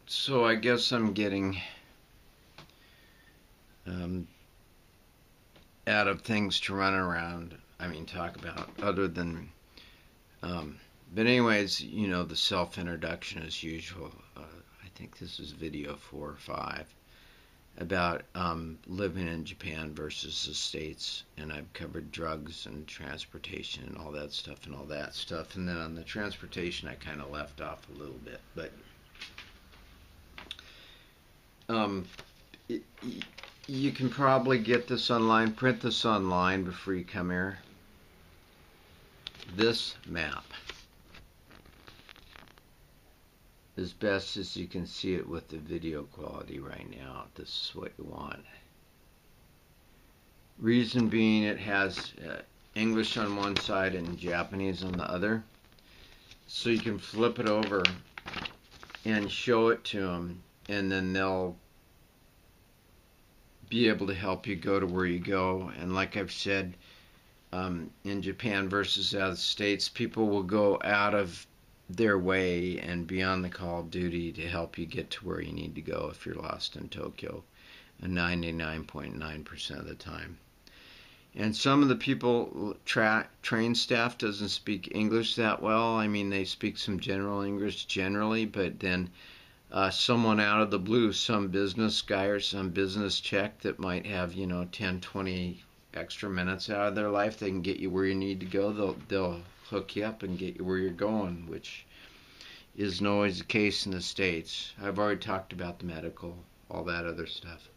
So I guess I'm getting um, out of things to run around. I mean, talk about other than. Um, but anyways, the self-introduction as usual. I think this is video 4 or 5 about living in Japan versus the States, and I've covered drugs and transportation and all that stuff. And then on the transportation, I kind of left off a little bit, but um, it, you can probably get this online, print this online before you come here. This map, as best as you can see it with the video quality right now, this is what you want. Reason being, it has English on one side and Japanese on the other, so you can flip it over and show it to them, and then they'll be able to help you go to where you go. And like I've said, in Japan versus the States, people will go out of their way and be on the call of duty to help you get to where you need to go if you're lost in Tokyo, 99.9% of the time. And some of the people, train staff doesn't speak English that well. I mean, they speak some general English generally, but then someone out of the blue, some business guy or some business check that might have, 10, 20 extra minutes out of their life, they can get you where you need to go. They'll hook you up and get you where you're going, which isn't always the case in the States. I've already talked about the medical, all that other stuff.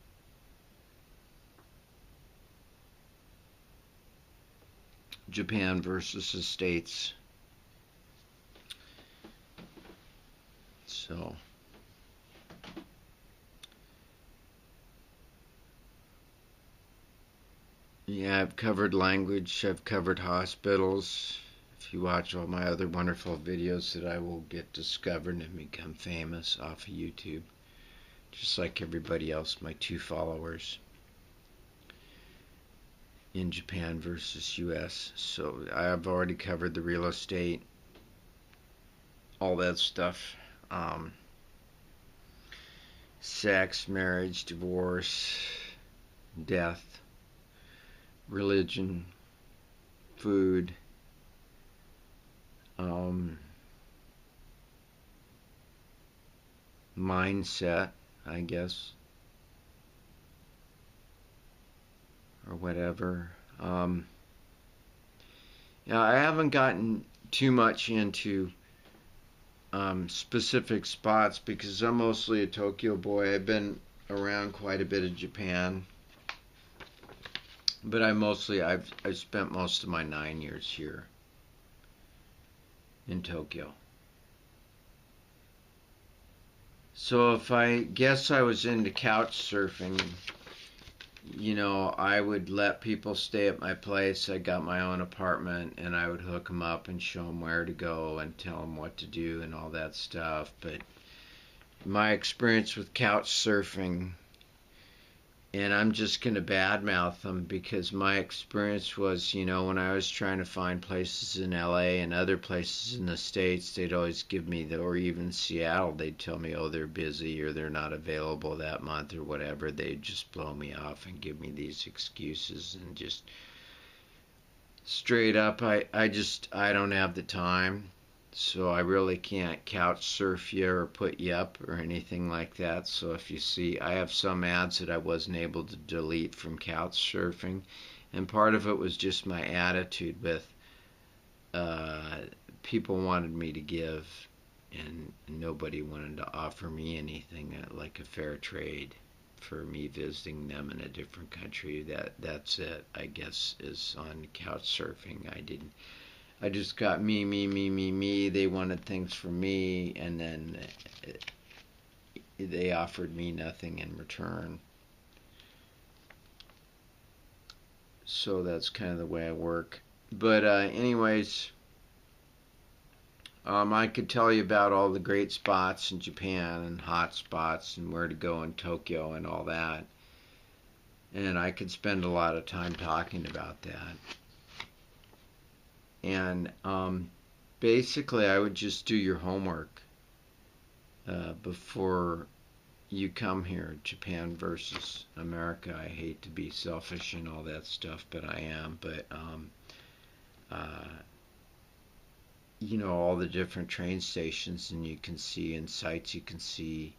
Japan versus the States. So yeah, I've covered language, I've covered hospitals. If you watch all my other wonderful videos, that I will get discovered and become famous off of YouTube, just like everybody else, my 2 followers in Japan versus U.S. So I've already covered the real estate, all that stuff, sex, marriage, divorce, death, religion, food, mindset, I guess, or whatever. Yeah, I haven't gotten too much into specific spots because I'm mostly a Tokyo boy. I've been around quite a bit of Japan, but I've spent most of my 9 years here in Tokyo. So if I guess I was into couch surfing, I would let people stay at my place. I got my own apartment, and I would hook them up and show them where to go and tell them what to do and all that stuff. But my experience with couch surfing, and I'm just going to badmouth them because my experience was, when I was trying to find places in LA and other places in the States, they'd always give me, or even Seattle, they'd tell me, oh, they're busy or they're not available that month or whatever. They'd just blow me off and give me these excuses, and just straight up, I don't have the time. So I really can't couch surf you or put you up or anything like that. So if you see, I have some ads that I wasn't able to delete from couch surfing, and part of it was just my attitude with people wanted me to give, and nobody wanted to offer me anything like a fair trade for me visiting them in a different country. That's it, I guess, is on couch surfing. I just got me. They wanted things from me, and then they offered me nothing in return. So that's kind of the way I work. But anyways, I could tell you about all the great spots in Japan and hot spots and where to go in Tokyo and all that. And I could spend a lot of time talking about that. And basically, I would just do your homework. before you come here. Japan versus America. I hate to be selfish and all that stuff, but I am. But uh, all the different train stations, and you can see, and sites you can see,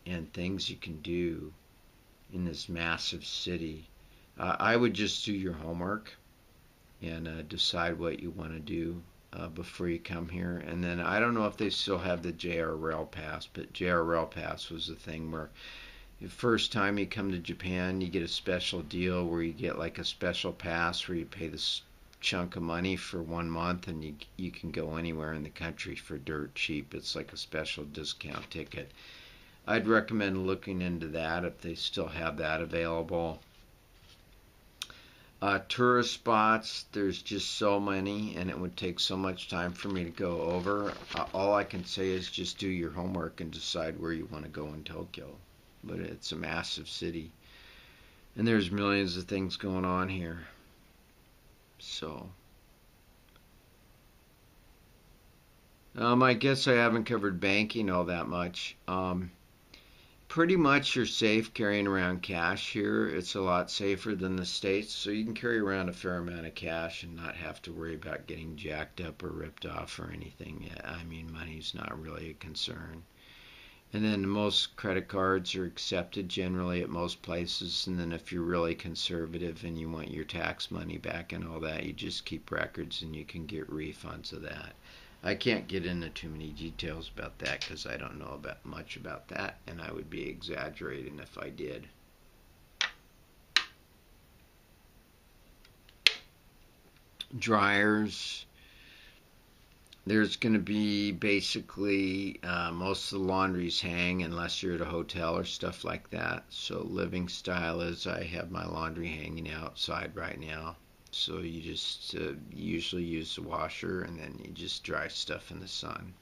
and things you can do in this massive city. I would just do your homework and decide what you want to do before you come here. And then I don't know if they still have the JR Rail Pass, but JR Rail Pass was the thing where the first time you come to Japan, you get a special deal where you get like a special pass where you pay this chunk of money for 1 month, and you can go anywhere in the country for dirt cheap. It's like a special discount ticket. I'd recommend looking into that if they still have that available. Tourist spots, there's just so many, and it would take so much time for me to go over. All I can say is just do your homework and decide where you want to go in Tokyo. But it's a massive city, and there's millions of things going on here. So, I guess I haven't covered banking all that much. Pretty much you're safe carrying around cash here. It's a lot safer than the States, so you can carry around a fair amount of cash and not have to worry about getting jacked up or ripped off or anything. I mean, money's not really a concern. And then most credit cards are accepted generally at most places, and then if you're really conservative and you want your tax money back and all that, you just keep records and you can get refunds of that. I can't get into too many details about that because I don't know much about that, and I would be exaggerating if I did. Dryers. There's going to be basically most of the laundries hang unless you're at a hotel or stuff like that. So living style is I have my laundry hanging outside right now. So you just usually use the washer, and then you just dry stuff in the sun.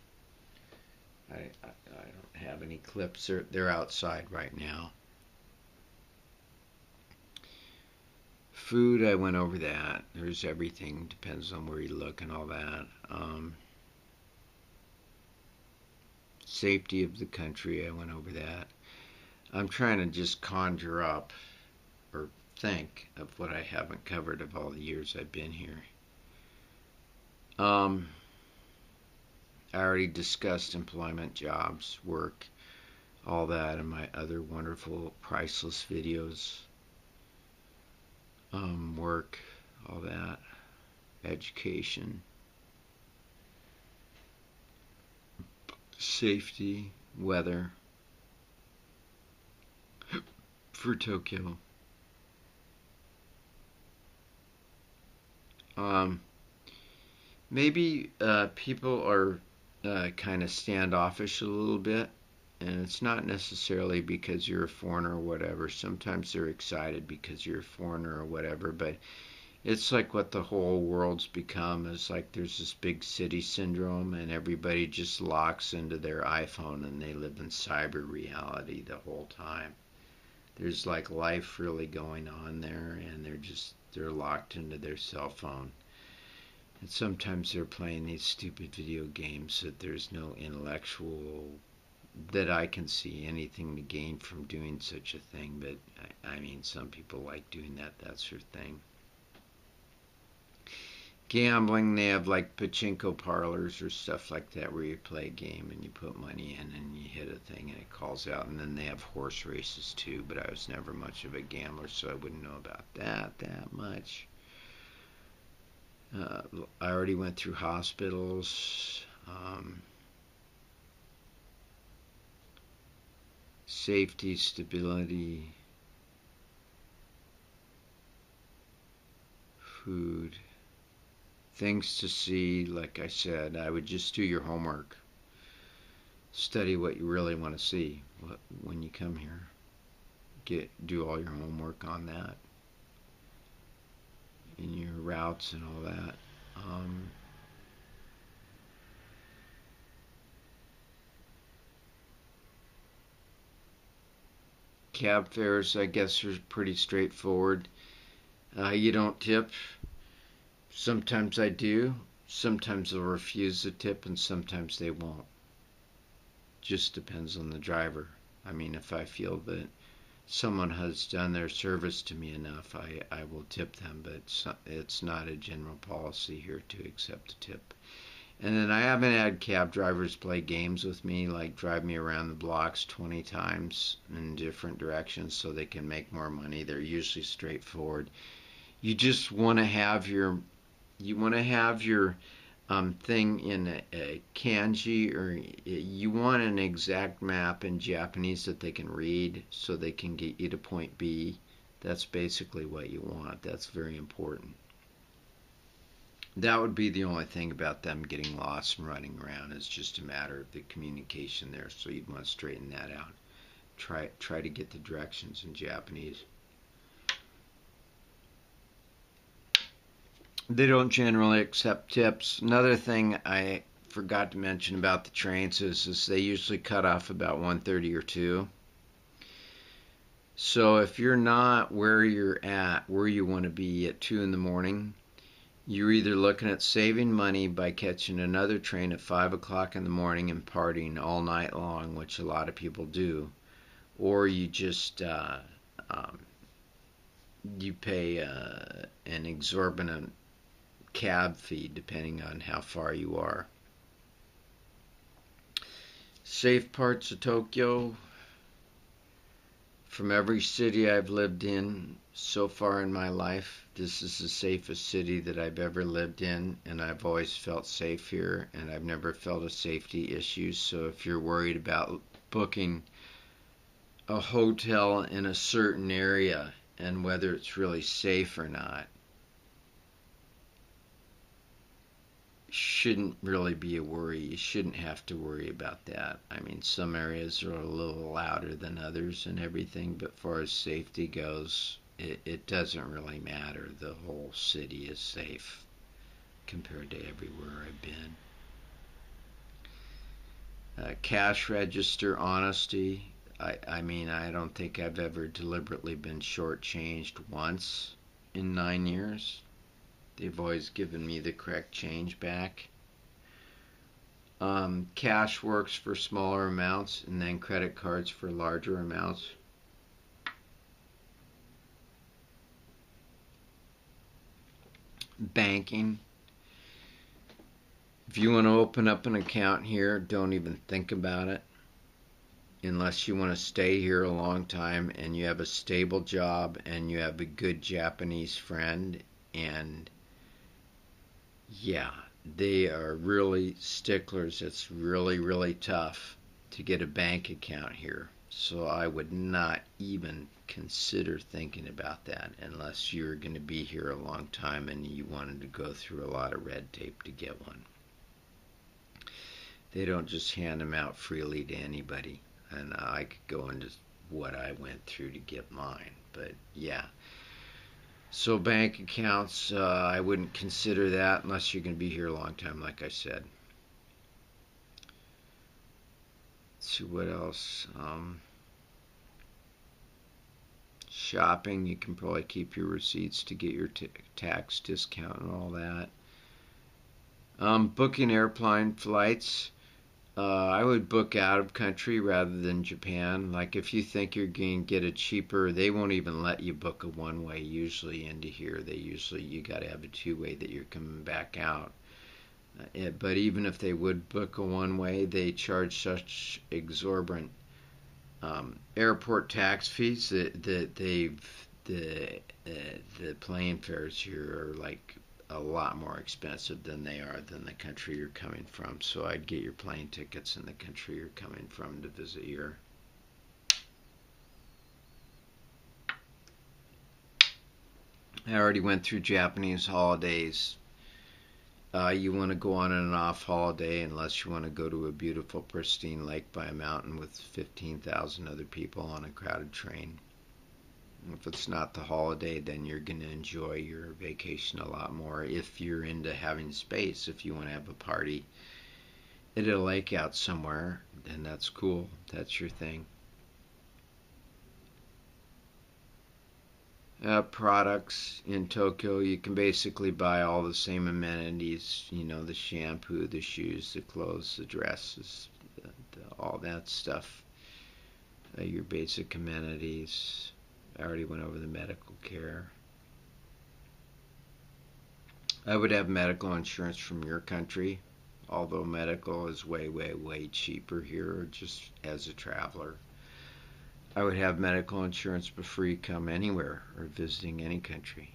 I don't have any clips. They're outside right now. Food, I went over that. There's everything. Depends on where you look and all that. Safety of the country, I went over that. I'm trying to just conjure up or think of what I haven't covered of all the years I've been here. I already discussed employment, jobs, work, all that in my other wonderful, priceless videos. Work, all that, education, safety, weather for Tokyo. Maybe people are kind of standoffish a little bit, and it's not necessarily because you're a foreigner or whatever. Sometimes they're excited because you're a foreigner or whatever, but it's like what the whole world's become is like there's this big city syndrome, and everybody just locks into their iPhone and they live in cyber reality the whole time. There's like life really going on there, and they're locked into their cell phone. And sometimes they're playing these stupid video games that there's no intellectual, that I can see anything to gain from doing such a thing. But I mean, some people like doing that. That's their thing. Gambling, they have like pachinko parlors or stuff like that where you play a game and you put money in and you hit a thing and it calls out. And then they have horse races too, but I was never much of a gambler, so I wouldn't know about that much. I already went through hospitals. Safety, stability, food, things to see. Like I said, I would just do your homework. Study what you really want to see when you come here. Do all your homework on that. In your routes and all that. Cab fares, I guess, are pretty straightforward. You don't tip. Sometimes I do. Sometimes they'll refuse the tip, and sometimes they won't. just depends on the driver. I mean, if I feel that someone has done their service to me enough, I will tip them, but it's not a general policy here to accept a tip. And then I haven't had cab drivers play games with me, like drive me around the blocks 20 times in different directions so they can make more money. They're usually straightforward. You just want to have your thing in a kanji, or you want an exact map in Japanese that they can read so they can get you to point B. That's basically what you want. That's very important. That would be the only thing about them getting lost and running around. It's just a matter of the communication there, so you'd want to straighten that out. Try to get the directions in Japanese. They don't generally accept tips. Another thing I forgot to mention about the trains is they usually cut off about 1:30 or 2. So if you're not where you're at, where you want to be at 2 in the morning, you're either looking at saving money by catching another train at 5 o'clock in the morning and partying all night long, which a lot of people do, or you just you pay an exorbitant cab fee depending on how far you are. Safe parts of Tokyo. From every city I've lived in so far in my life, this is the safest city that I've ever lived in, and I've always felt safe here, and I've never felt a safety issue. So if you're worried about booking a hotel in a certain area and whether it's really safe or not, shouldn't really be a worry. You shouldn't have to worry about that. I mean, some areas are a little louder than others and everything, but as far as safety goes, it doesn't really matter. The whole city is safe compared to everywhere I've been. Cash register honesty. I mean, I don't think I've ever deliberately been shortchanged once in 9 years. They've always given me the correct change back. Cash works for smaller amounts, and then credit cards for larger amounts. Banking. If you want to open up an account here, don't even think about it. Unless you want to stay here a long time and you have a stable job and you have a good Japanese friend, and yeah, they are really sticklers. It's really, really tough to get a bank account here. So I would not even consider thinking about that unless you're going to be here a long time and you wanted to go through a lot of red tape to get one. They don't just hand them out freely to anybody. And I could go into what I went through to get mine. But yeah. So bank accounts, I wouldn't consider that unless you're going to be here a long time, like I said. Let's see what else. Shopping, you can probably keep your receipts to get your tax discount and all that. Booking airplane flights. I would book out of country rather than Japan. Like if you think you're going to get it cheaper, they won't even let you book a one-way usually into here. You got to have a two-way that you're coming back out. But even if they would book a one-way, they charge such exorbitant airport tax fees that the plane fares here are like a lot more expensive than they are than the country you're coming from. So I'd get your plane tickets in the country you're coming from to visit here. I already went through Japanese holidays. You want to go on an off holiday unless you want to go to a beautiful, pristine lake by a mountain with 15,000 other people on a crowded train. If it's not the holiday, then you're going to enjoy your vacation a lot more. If you're into having space, if you want to have a party at a lake out somewhere, then that's cool. That's your thing. Products in Tokyo, you can basically buy all the same amenities, the shampoo, the shoes, the clothes, the dresses, all that stuff. Your basic amenities. I already went over the medical care. I would have medical insurance from your country, although medical is way, way, way cheaper here just as a traveler. I would have medical insurance before you come anywhere or visiting any country.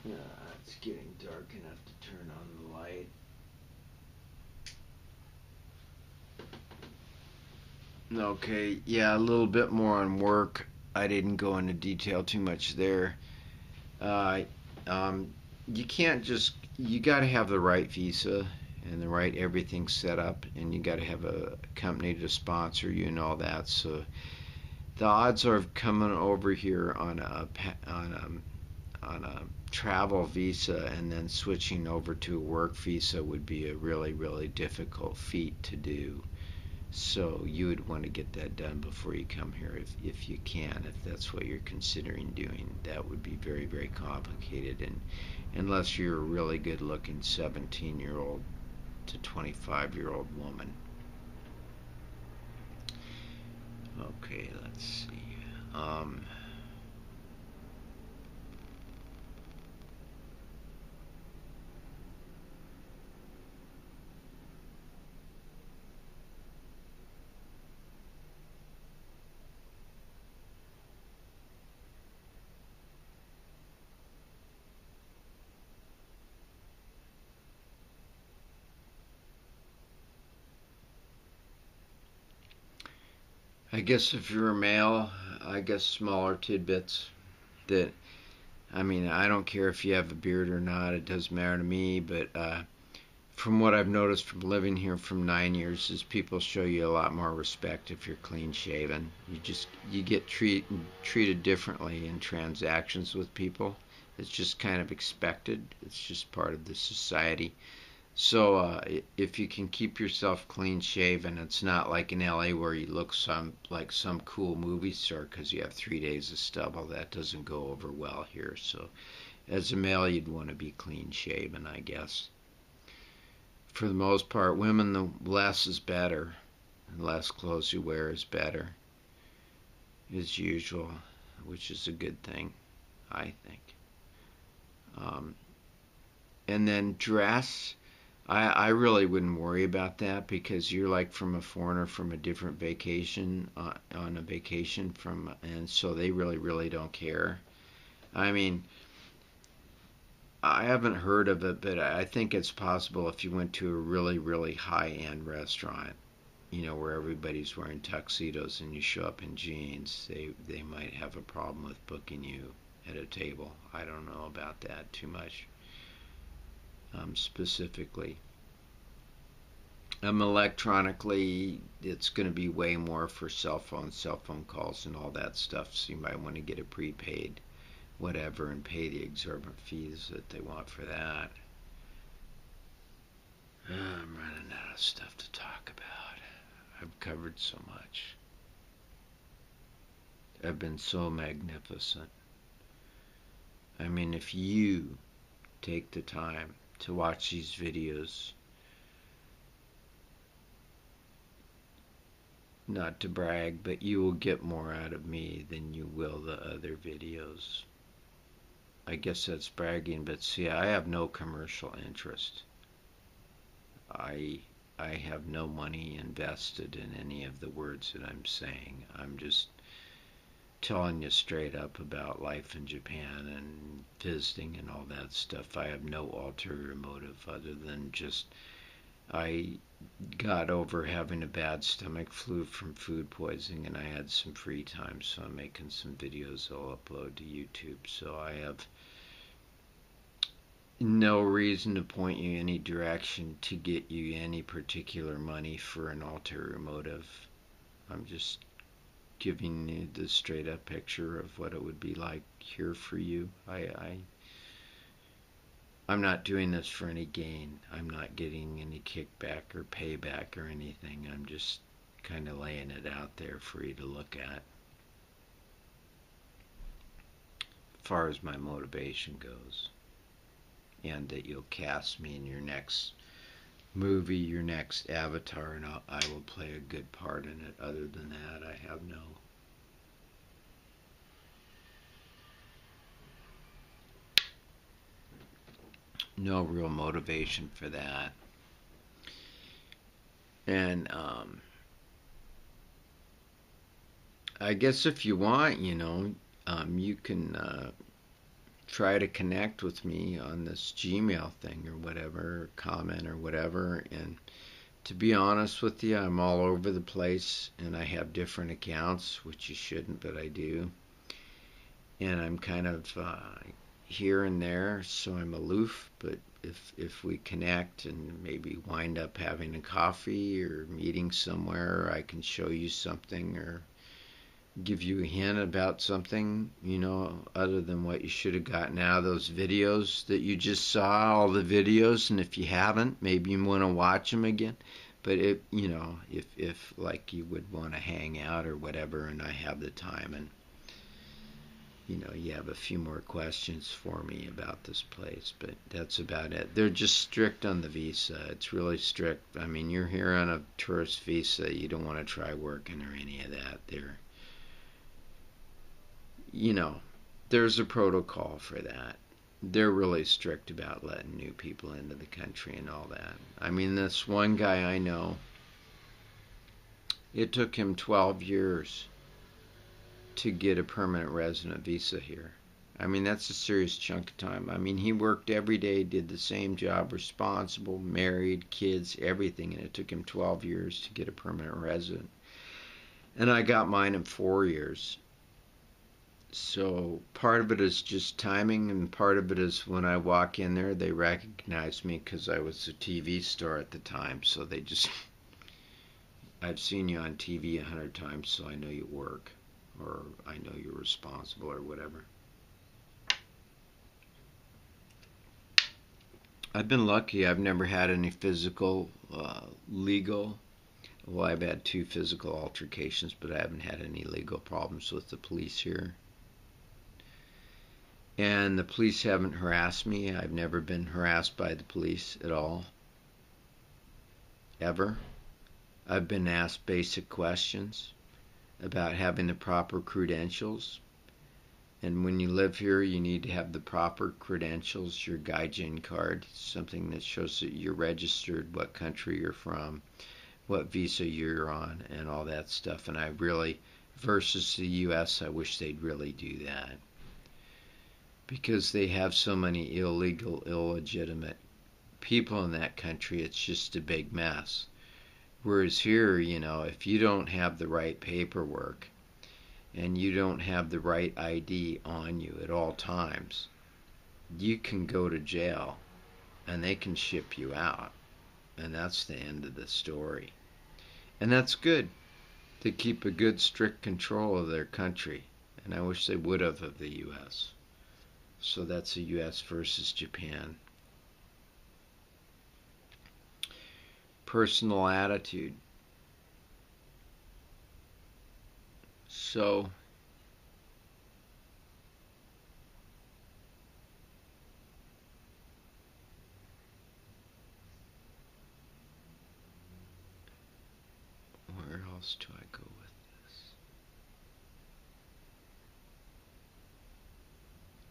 It's getting dark enough to turn on the light. Okay, yeah, a little bit more on work. I didn't go into detail too much there. Uh, you can't just, you got to have the right visa and the right everything set up, and you got to have a company to sponsor you and all that. So the odds of coming over here on a travel visa and then switching over to a work visa would be a really, really difficult feat to do. So you would want to get that done before you come here if you can, if that's what you're considering doing. That would be very, very complicated, and unless you're a really good looking 17-year-old to 25-year-old woman. Okay, let's see. I guess if you're a male, I guess smaller tidbits that, I mean, I don't care if you have a beard or not, it doesn't matter to me, but from what I've noticed from living here from 9 years is people show you a lot more respect if you're clean shaven. You get treated differently in transactions with people. It's just kind of expected. It's just part of the society. So if you can keep yourself clean shaven, it's not like in LA where you look like some cool movie star because you have 3 days of stubble. That doesn't go over well here. So as a male, you'd want to be clean shaven, I guess. For the most part, women, the less is better. The less clothes you wear is better, as usual, which is a good thing, I think. And then dress. I really wouldn't worry about that because you're like from a foreigner from a different vacation on a vacation from, and so they really, really don't care. I mean, I haven't heard of it, but I think it's possible if you went to a really, really high-end restaurant, where everybody's wearing tuxedos and you show up in jeans, they might have a problem with booking you at a table. I don't know about that too much. Specifically. Electronically, it's going to be way more for cell phone calls and all that stuff, so you might want to get a prepaid whatever and pay the exorbitant fees that they want for that. I'm running out of stuff to talk about. I've covered so much. I've been so magnificent. I mean, if you take the time to watch these videos, not to brag, but you will get more out of me than you will the other videos. I guess that's bragging, but see, I have no commercial interest. I have no money invested in any of the words that I'm saying. I'm just telling you straight up about life in Japan and visiting and all that stuff. I have no ulterior motive other than just I got over having a bad stomach flu from food poisoning and I had some free time, so I'm making some videos I'll upload to YouTube. So I have no reason to point you any direction to get you any particular money for an ulterior motive. I'm just giving you the straight up picture of what it would be like here for you. I'm not doing this for any gain. I'm not getting any kickback or payback or anything. I'm just kind of laying it out there for you to look at. As far as my motivation goes. And that you'll cast me in your next movie, your next Avatar, and I will play a good part in it. Other than that, I have no real motivation for that. And I guess if you want, you can try to connect with me on this Gmail thing or whatever, comment or whatever. And to be honest with you, I'm all over the place and I have different accounts, which you shouldn't, but I do. And I'm kind of here and there, so I'm aloof. But if we connect and maybe wind up having a coffee or meeting somewhere, I can show you something or give you a hint about something, other than what you should have gotten out of those videos that you just saw, all the videos. And if you haven't, maybe you want to watch them again. But if like you would want to hang out or whatever, and I have the time, and you have a few more questions for me about this place, but that's about it. They're just strict on the visa. It's really strict. I mean, you're here on a tourist visa. You don't want to try working or any of that. There's a protocol for that. They're really strict about letting new people into the country and all that. I mean, this one guy I know, it took him 12 years to get a permanent resident visa here. I mean, that's a serious chunk of time. I mean, he worked every day, did the same job, responsible, married, kids, everything, and it took him 12 years to get a permanent resident. And I got mine in 4 years. So part of it is just timing, and part of it is when I walk in there, they recognize me because I was a TV star at the time. So they just, I've seen you on TV 100 times, so I know you work, or I know you're responsible, or whatever. I've been lucky. I've never had any physical, legal. Well, I've had 2 physical altercations, but I haven't had any legal problems with the police here. And the police haven't harassed me. I've never been harassed by the police at all. Ever. I've been asked basic questions about having the proper credentials. And when you live here, you need to have the proper credentials, your Gaijin card, something that shows that you're registered, what country you're from, what visa you're on, and all that stuff. And I really, versus the U.S., I wish they'd really do that. Because they have so many illegal, illegitimate people in that country, it's just a big mess. Whereas here, if you don't have the right paperwork and you don't have the right ID on you at all times, you can go to jail and they can ship you out. And that's the end of the story. And that's good. To keep a good, strict control of their country. And I wish they would have of the U.S. So that's a U.S. versus Japan. Personal attitude. So where else do I go with this?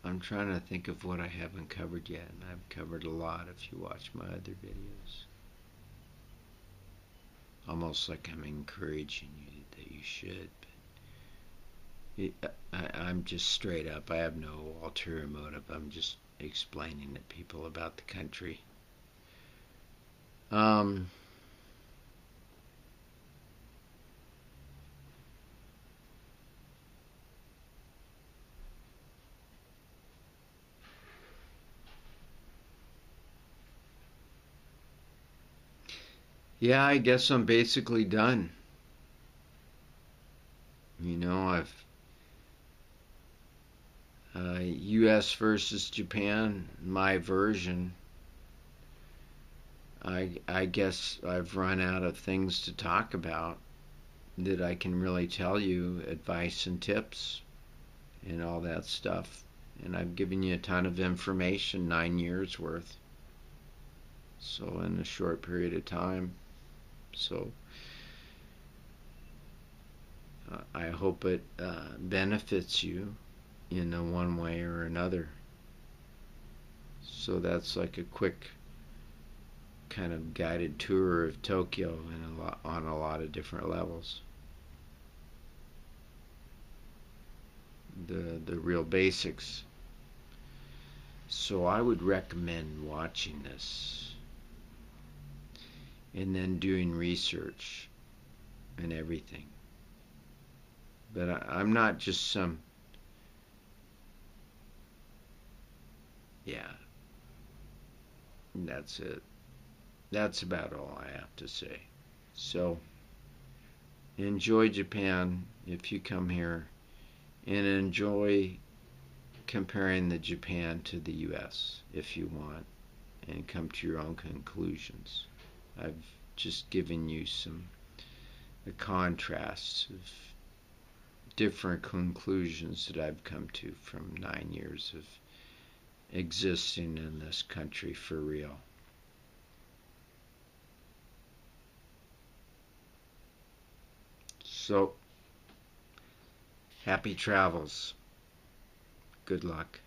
I'm trying to think of what I haven't covered yet, and I've covered a lot if you watch my other videos. Almost like I'm encouraging you that you should. But I'm just straight up. I have no ulterior motive. I'm just explaining to people about the country. Yeah, I guess I'm basically done. I've U.S. versus Japan, my version. I guess I've run out of things to talk about that I can really tell you, advice and tips and all that stuff. And I've given you a ton of information, 9 years worth. So in a short period of time. So I hope it benefits you in one way or another. So that's like a quick kind of guided tour of Tokyo on a lot of different levels. The real basics. So I would recommend watching this and then doing research and everything. But I'm not just some, yeah, that's it. That's about all I have to say. So enjoy Japan if you come here, and enjoy comparing the Japan to the U.S. if you want, and come to your own conclusions. I've just given you some contrasts of different conclusions that I've come to from 9 years of existing in this country for real. So, happy travels. Good luck.